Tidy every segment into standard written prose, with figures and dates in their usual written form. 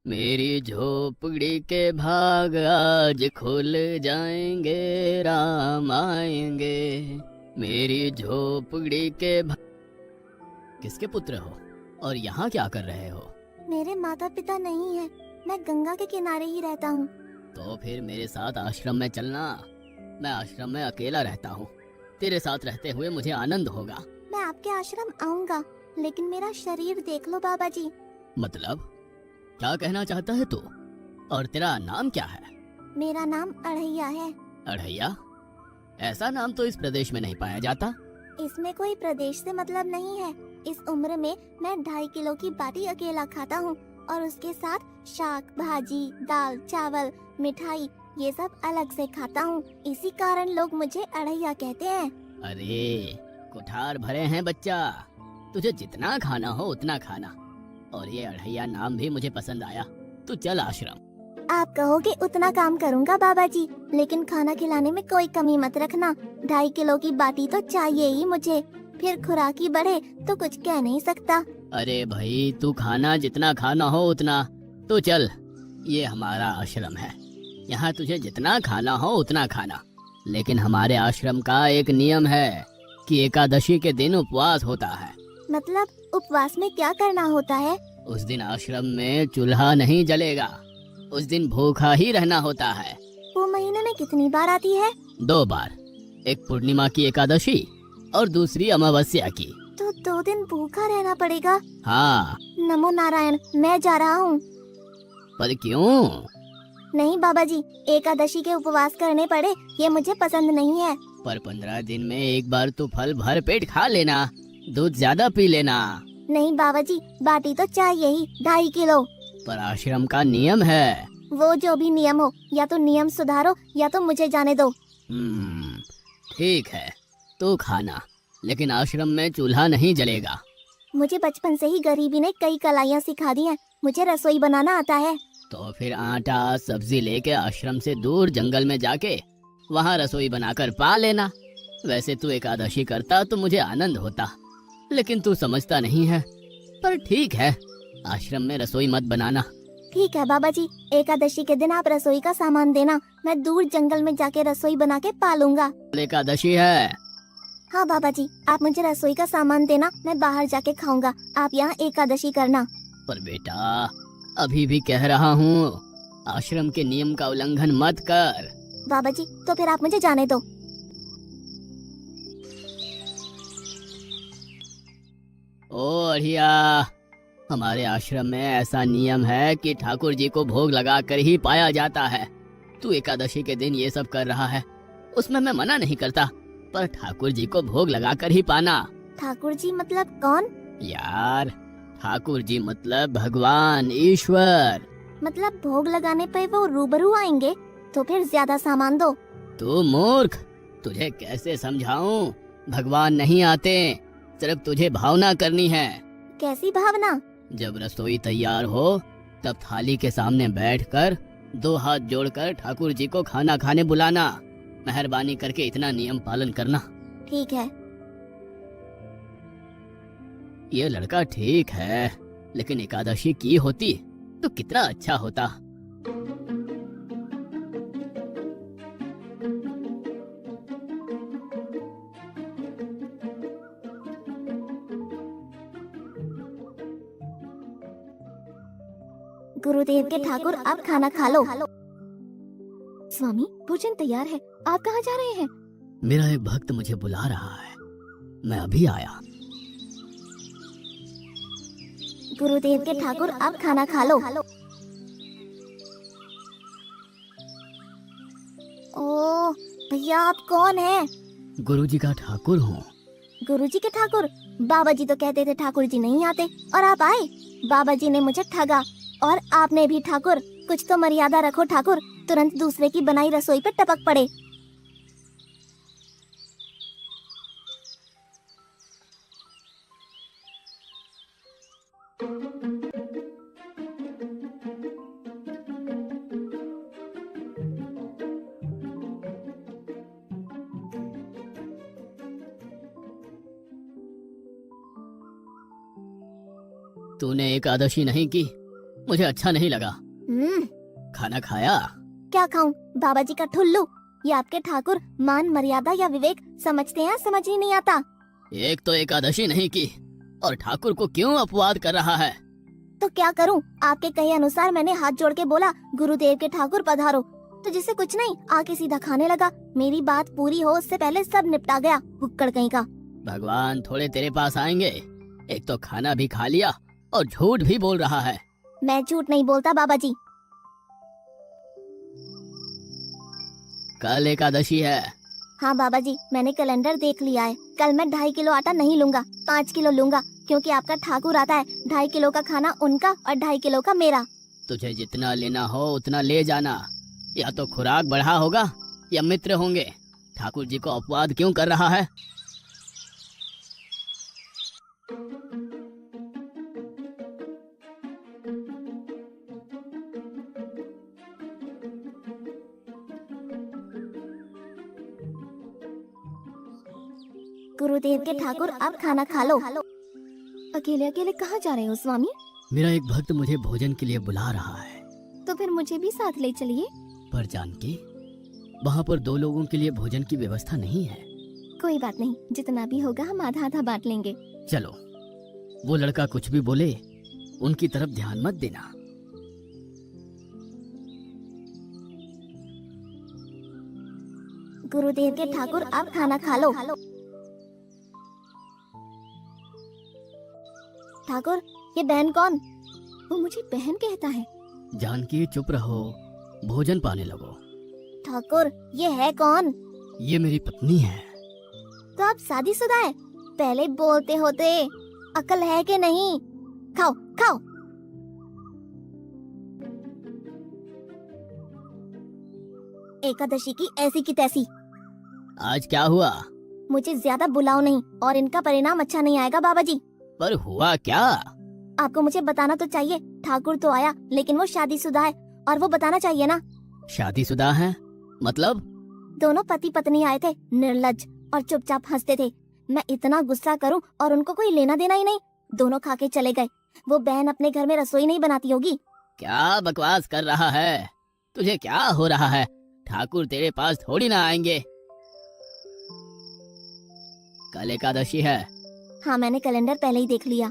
मेरी झोपड़ी के भाग आज खुल जाएंगे, राम आएंगे। मेरी झोपड़ी के किसके पुत्र हो और यहाँ क्या कर रहे हो? मेरे माता पिता नहीं है, मैं गंगा के किनारे ही रहता हूँ। तो फिर मेरे साथ आश्रम में चलना। मैं आश्रम में अकेला रहता हूँ, तेरे साथ रहते हुए मुझे आनंद होगा। मैं आपके आश्रम आऊँगा, लेकिन मेरा शरीर देख लो बाबा जी। मतलब क्या कहना चाहता है तू? और तेरा नाम क्या है? मेरा नाम अढ़ैया है। अढ़ैया? ऐसा नाम तो इस प्रदेश में नहीं पाया जाता। इसमें कोई प्रदेश से मतलब नहीं है। इस उम्र में मैं 2.5 किलो की बाटी अकेला खाता हूँ और उसके साथ शाक, भाजी, दाल, चावल, मिठाई ये सब अलग से खाता हूँ। इसी कारण लोग मुझे अढ़ैया कहते हैं। अरे कुठार भरे हैं बच्चा, तुझे जितना खाना हो उतना खाना। और ये अढ़ैया नाम भी मुझे पसंद आया। तू चल आश्रम। आप कहोगे उतना काम करूँगा बाबा जी, लेकिन खाना खिलाने में कोई कमी मत रखना। 2.5 किलो की बाटी तो चाहिए ही मुझे, फिर खुराकी बढ़े तो कुछ कह नहीं सकता। अरे भाई तू खाना जितना खाना हो उतना। तो चल, ये हमारा आश्रम है, यहाँ तुझे जितना खाना हो उतना खाना। लेकिन हमारे आश्रम का एक नियम है कि एकादशी के दिन उपवास होता है। मतलब उपवास में क्या करना होता है? उस दिन आश्रम में चूल्हा नहीं जलेगा, उस दिन भूखा ही रहना होता है। वो महीने में कितनी बार आती है? 2 बार, एक पूर्णिमा की एकादशी और दूसरी अमावस्या की। तो 2 दिन भूखा रहना पड़ेगा। हाँ। नमो नारायण, मैं जा रहा हूँ। पर क्यों? नहीं बाबा जी, एकादशी के उपवास करने पड़े ये मुझे पसंद नहीं है। पर 15 दिन में एक बार तो फल भर पेट खा लेना, दूध ज्यादा पी लेना। नहीं बाबा जी, बाटी तो चाहिए ही 2.5 किलो। पर आश्रम का नियम है। वो जो भी नियम हो, या तो नियम सुधारो या तो मुझे जाने दो। ठीक है, तो खाना, लेकिन आश्रम में चूल्हा नहीं जलेगा। मुझे बचपन से ही गरीबी ने कई कलाइयाँ सिखा दी हैं। मुझे रसोई बनाना आता है। तो फिर आटा सब्जी लेके आश्रम से दूर जंगल में जाके वहाँ रसोई बनाकर पा लेना। वैसे तू एकादशी करता तो मुझे आनंद होता, लेकिन तू समझता नहीं है। पर ठीक है, आश्रम में रसोई मत बनाना। ठीक है बाबा जी, एकादशी के दिन आप रसोई का सामान देना, मैं दूर जंगल में जाके रसोई बना के पालूंगा। एकादशी है। हाँ बाबा जी, आप मुझे रसोई का सामान देना, मैं बाहर जाके खाऊंगा, आप यहाँ एकादशी करना। पर बेटा, अभी भी कह रहा हूँ, आश्रम के नियम का उल्लंघन मत कर। बाबा जी, तो फिर आप मुझे जाने दो। ओ अढ़िया, हमारे आश्रम में ऐसा नियम है कि ठाकुर जी को भोग लगाकर ही पाया जाता है। तू एकादशी के दिन ये सब कर रहा है, उसमें मैं मना नहीं करता, पर ठाकुर जी को भोग लगाकर ही पाना। ठाकुर जी मतलब कौन? यार, ठाकुर जी मतलब भगवान ईश्वर। मतलब भोग लगाने पे वो रूबरू आएंगे? तो फिर ज्यादा सामान दो। तू मूर्ख, तुझे कैसे समझाऊं? भगवान नहीं आते, सिर्फ तुझे भावना करनी है। कैसी भावना? जब रसोई तैयार हो तब थाली के सामने बैठकर 2 हाथ जोड़कर ठाकुर जी को खाना खाने बुलाना। मेहरबानी करके इतना नियम पालन करना। ठीक है। ये लड़का ठीक है, लेकिन एकादशी की होती तो कितना अच्छा होता। गुरुदेव के ठाकुर, आप खाना खा लो। स्वामी, भोजन तैयार है, आप कहाँ जा रहे हैं? मेरा एक भक्त मुझे बुला रहा है, मैं अभी आया। गुरुदेव के ठाकुर, आप खाना खा लो। ओ भैया, आप कौन हैं? गुरुजी का ठाकुर हूँ। गुरुजी के ठाकुर? बाबा जी तो कहते थे ठाकुर जी नहीं आते, और आप आए। बाबा जी ने मुझे ठगा, और आपने भी ठाकुर। कुछ तो मर्यादा रखो ठाकुर, तुरंत दूसरे की बनाई रसोई पे टपक पड़े। तूने एकादशी नहीं की मुझे अच्छा नहीं लगा। खाना खाया? क्या खाऊं? बाबा जी का ठुल्लू। ये आपके ठाकुर मान मर्यादा या विवेक समझते हैं, समझ ही नहीं आता। एक तो एकादशी नहीं की और ठाकुर को क्यों अपवाद कर रहा है? तो क्या करूं? आपके कहे अनुसार मैंने हाथ जोड़ के बोला, गुरुदेव के ठाकुर पधारो, तो जिसे कुछ नहीं आके सीधा खाने लगा। मेरी बात पूरी हो उससे पहले सब निपटा गया, भुक्कड़ कहीं का। भगवान थोड़े तेरे पास आएंगे। एक तो खाना भी खा लिया और झूठ भी बोल रहा है। मैं झूठ नहीं बोलता बाबा जी। कल एकादशी है। हाँ बाबा जी, मैंने कैलेंडर देख लिया है। कल मैं 2.5 किलो आटा नहीं लूंगा, 5 किलो लूंगा, क्योंकि आपका ठाकुर आता है। 2.5 किलो का खाना उनका और 2.5 किलो का मेरा। तुझे जितना लेना हो उतना ले जाना। या तो खुराक बढ़ा होगा या मित्र होंगे। ठाकुर जी को अपवाद क्यों कर रहा है? गुरुदेव के ठाकुर आप खाना खा लो। अकेले अकेले कहाँ जा रहे हो स्वामी? मेरा एक भक्त मुझे भोजन के लिए बुला रहा है। तो फिर मुझे भी साथ ले चलिए। पर जानकी, वहाँ पर 2 लोगों के लिए भोजन की व्यवस्था नहीं है। कोई बात नहीं, जितना भी होगा हम आधा आधा बांट लेंगे। चलो, वो लड़का कुछ भी बोले उनकी तरफ ध्यान मत देना। गुरुदेव के ठाकुर आप खाना खा लो। ठाकुर, ये बहन कौन? वो मुझे बहन कहता है। जानकी चुप रहो, भोजन पाने लगो। ठाकुर, ये है कौन? ये मेरी पत्नी है। तो आप शादीशुदा हैं? पहले बोलते होते, अकल है कि नहीं? खाओ खाओ। एकादशी की ऐसी की तैसी। आज क्या हुआ? मुझे ज्यादा बुलाओ नहीं, और इनका परिणाम अच्छा नहीं आएगा बाबा जी। पर हुआ क्या? आपको मुझे बताना तो चाहिए। ठाकुर तो आया, लेकिन वो शादीशुदा है, और वो बताना चाहिए ना। शादीशुदा है मतलब? दोनों पति पत्नी आए थे, निर्लज्ज, और चुपचाप हंसते थे। मैं इतना गुस्सा करूं और उनको कोई लेना देना ही नहीं। दोनों खा के चले गए। वो बहन अपने घर में रसोई नहीं बनाती होगी। क्या बकवास कर रहा है? तुझे क्या हो रहा है? ठाकुर तेरे पास थोड़ी ना आएंगे। कल एकादशी है। हाँ, मैंने कैलेंडर पहले ही देख लिया।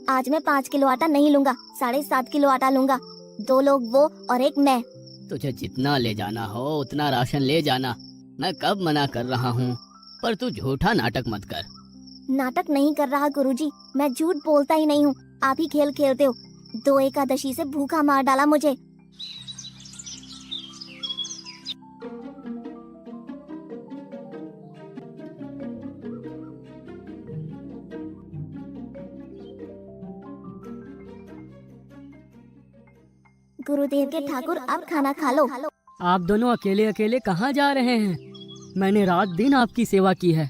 आज मैं 5 किलो आटा नहीं लूंगा, 7.5 किलो आटा लूंगा। 2 लोग वो और एक मैं। तुझे जितना ले जाना हो उतना राशन ले जाना। मैं कब मना कर रहा हूँ, पर तू झूठा नाटक मत कर। नाटक नहीं कर रहा गुरुजी, मैं झूठ बोलता ही नहीं हूँ। आप ही खेल खेलते हो। 2 एकादशी से भूखा मार डाला मुझे। गुरुदेव के ठाकुर आप खाना खा लो। आप दोनों अकेले अकेले कहाँ जा रहे हैं? मैंने रात दिन आपकी सेवा की है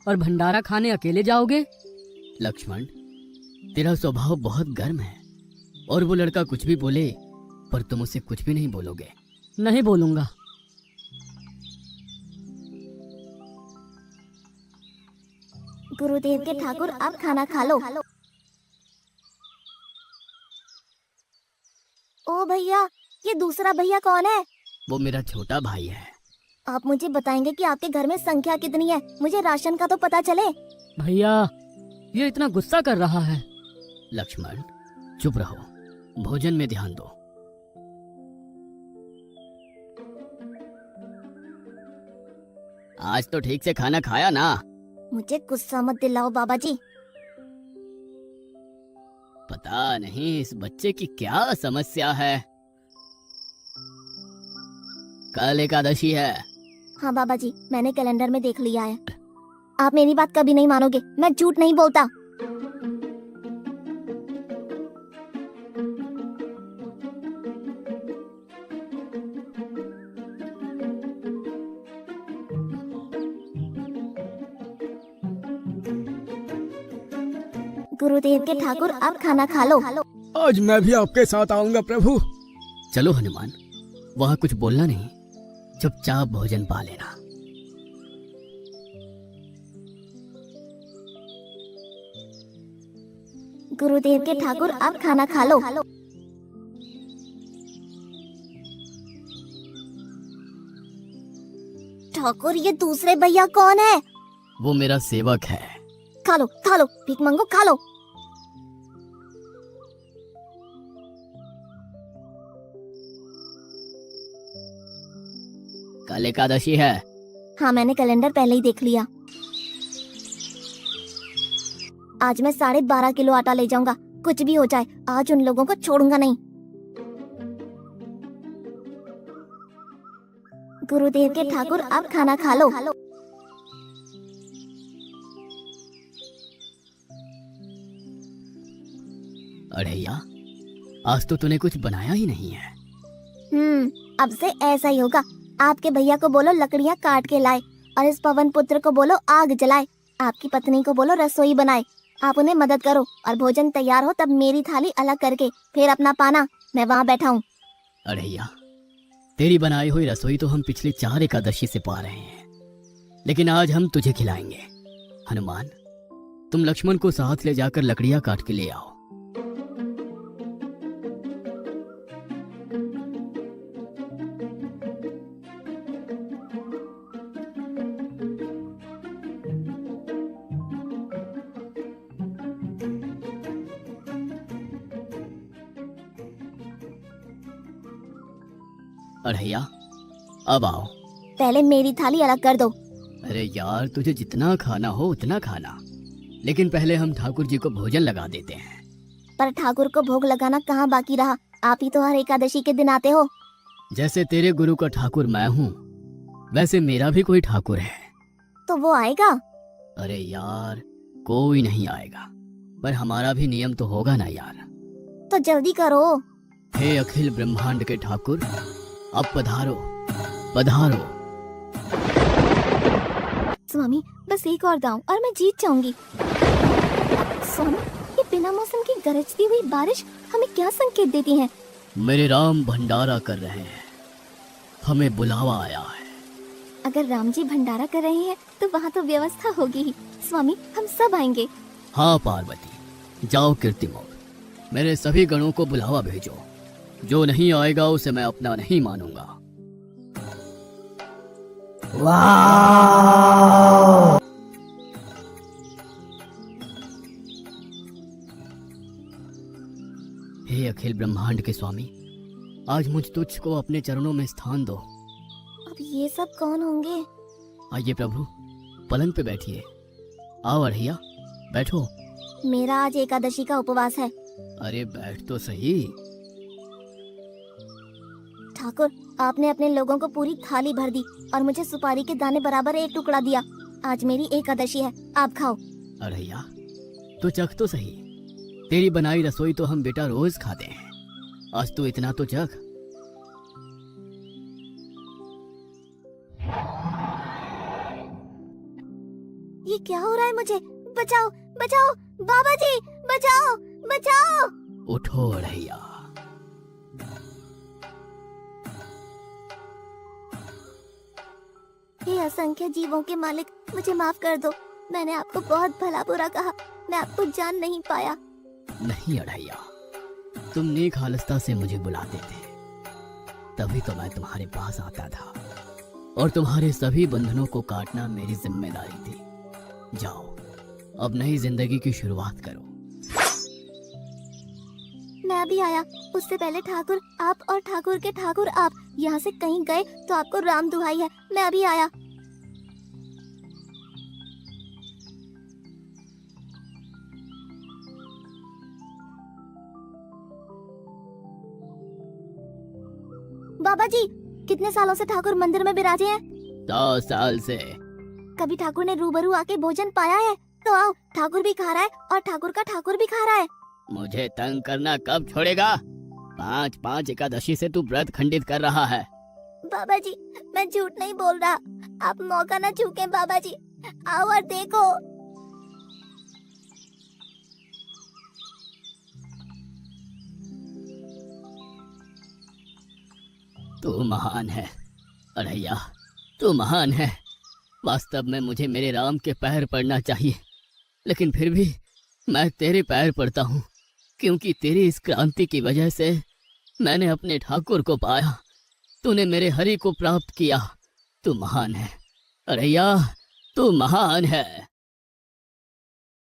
और भंडारा खाने अकेले जाओगे? लक्ष्मण, तेरा स्वभाव बहुत गर्म है, और वो लड़का कुछ भी बोले पर तुम उसे कुछ भी नहीं बोलोगे। नहीं बोलूंगा। गुरुदेव के ठाकुर आप खाना खा लो। ओ भैया, ये दूसरा भैया कौन है? वो मेरा छोटा भाई है। आप मुझे बताएंगे कि आपके घर में संख्या कितनी है? मुझे राशन का तो पता चले। भैया, ये इतना गुस्सा कर रहा है। लक्ष्मण, चुप रहो, भोजन में ध्यान दो। आज तो ठीक से खाना खाया ना? मुझे गुस्सा मत दिलाओ बाबा जी। पता नहीं इस बच्चे की क्या समस्या है। कल एकादशी है। हाँ बाबा जी, मैंने कैलेंडर में देख लिया है। आप मेरी बात कभी नहीं मानोगे, मैं झूठ नहीं बोलता। गुरुदेव के ठाकुर आप खाना खा लो। आज मैं भी आपके साथ आऊंगा प्रभु। चलो हनुमान, वहाँ कुछ बोलना नहीं, चुपचाप भोजन पा लेना। गुरुदेव के ठाकुर आप खाना खा लो। ठाकुर, ये दूसरे भैया कौन है? वो मेरा सेवक है। खा लो भीख मंगो, खा लो। कल एकादशी है। हाँ, मैंने कैलेंडर पहले ही देख लिया। आज मैं 12.5 किलो आटा ले जाऊंगा, कुछ भी हो जाए आज उन लोगों को छोड़ूंगा नहीं। गुरुदेव के ठाकुर, आप खाना खा लो। अड़ैया, आज तो तूने कुछ बनाया ही नहीं है। अब से ऐसा ही होगा। आपके भैया को बोलो लकड़ियाँ काट के लाए, और इस पवन पुत्र को बोलो आग जलाए। आपकी पत्नी को बोलो रसोई बनाए। आप उन्हें मदद करो, और भोजन तैयार हो तब मेरी थाली अलग करके फिर अपना पाना, मैं वहाँ बैठा हूँ। अड़ैया, तेरी बनाई हुई रसोई तो हम पिछली 4 एकादशी से पा रहे हैं, लेकिन आज हम तुझे खिलाएंगे। हनुमान, तुम लक्ष्मण को साथ ले जाकर लकड़ियां काट के ले आओ। अड़ैया, अब आओ। पहले मेरी थाली अलग कर दो। अरे यार, तुझे जितना खाना हो उतना खाना, लेकिन पहले हम ठाकुर जी को भोजन लगा देते हैं। पर ठाकुर को भोग लगाना कहाँ बाकी रहा? आप ही तो हर एकादशी के दिन आते हो। जैसे तेरे गुरु का ठाकुर मैं हूँ, वैसे मेरा भी कोई ठाकुर है। तो वो आएगा? अरे यार, कोई नहीं आएगा, पर हमारा भी नियम तो होगा ना यार। तो जल्दी करो। हे अखिल ब्रह्मांड के ठाकुर, अब पधारो पधारो। स्वामी, बस एक और दांव और मैं जीत जाऊंगी। स्वामी, ये बिना मौसम की गरजती हुई बारिश हमें क्या संकेत देती है? मेरे राम भंडारा कर रहे हैं, हमें बुलावा आया है। अगर राम जी भंडारा कर रहे हैं तो वहाँ तो व्यवस्था होगी ही। स्वामी, हम सब आएंगे। हाँ पार्वती, जाओ कीर्तिमोड़, मेरे सभी गणों को बुलावा भेजो। जो नहीं आएगा उसे मैं अपना नहीं मानूंगा। वाह! हे अखिल ब्रह्मांड के स्वामी, आज मुझ तुझको अपने चरणों में स्थान दो। अब ये सब कौन होंगे? आइए प्रभु, पलंग पे बैठिए। आओ अड़ैया, बैठो। मेरा आज एकादशी का उपवास है। अरे बैठ तो सही। ठाकुर, आपने अपने लोगों को पूरी थाली भर दी और मुझे सुपारी के दाने बराबर एक टुकड़ा दिया। आज मेरी एकादशी है, आप खाओ। अड़ैया, तो चख तो सही। तेरी बनाई रसोई तो हम बेटा रोज खाते हैं, आज तो इतना तो चख। ये क्या हो रहा है मुझे? बचाओ बचाओ, बाबा जी बचाओ बचाओ। उठो अड़ैया। हे असंख्य जीवों के मालिक, मुझे माफ कर दो। मैंने आपको बहुत भला बुरा कहा, मैं आपको जान नहीं पाया। नहीं अड़ैया, तुम नेक हालस्ता से मुझे बुलाते थे, तभी तो मैं तुम्हारे पास आता था, और तुम्हारे सभी बंधनों को काटना मेरी जिम्मेदारी थी। जाओ, अब नई जिंदगी की शुरुआत करो। मैं अभी आया। उससे पहले ठाकुर आप और ठाकुर के ठाकुर आप यहाँ से कहीं गए तो आपको राम दुहाई है, मैं अभी आया। बाबा जी, कितने सालों से ठाकुर मंदिर में विराजे हैं? 100 साल से। कभी ठाकुर ने रूबरू आके भोजन पाया है? तो आओ, ठाकुर भी खा रहा है और ठाकुर का ठाकुर भी खा रहा है। मुझे तंग करना कब छोड़ेगा? 5 एकादशी से तू व्रत खंडित कर रहा है। बाबा जी, मैं झूठ नहीं बोल रहा। आप मौका ना चूकें बाबा जी, आओ और देखो। तू महान है अड़ैया, तू महान है। वास्तव में मुझे मेरे राम के पैर पड़ना चाहिए, लेकिन फिर भी मैं तेरे पैर पड़ता हूँ, क्योंकि तेरी इस क्रांति की वजह से मैंने अपने ठाकुर को पाया। तूने मेरे हरि को प्राप्त किया। तू महान है, अरे यार, तू महान है।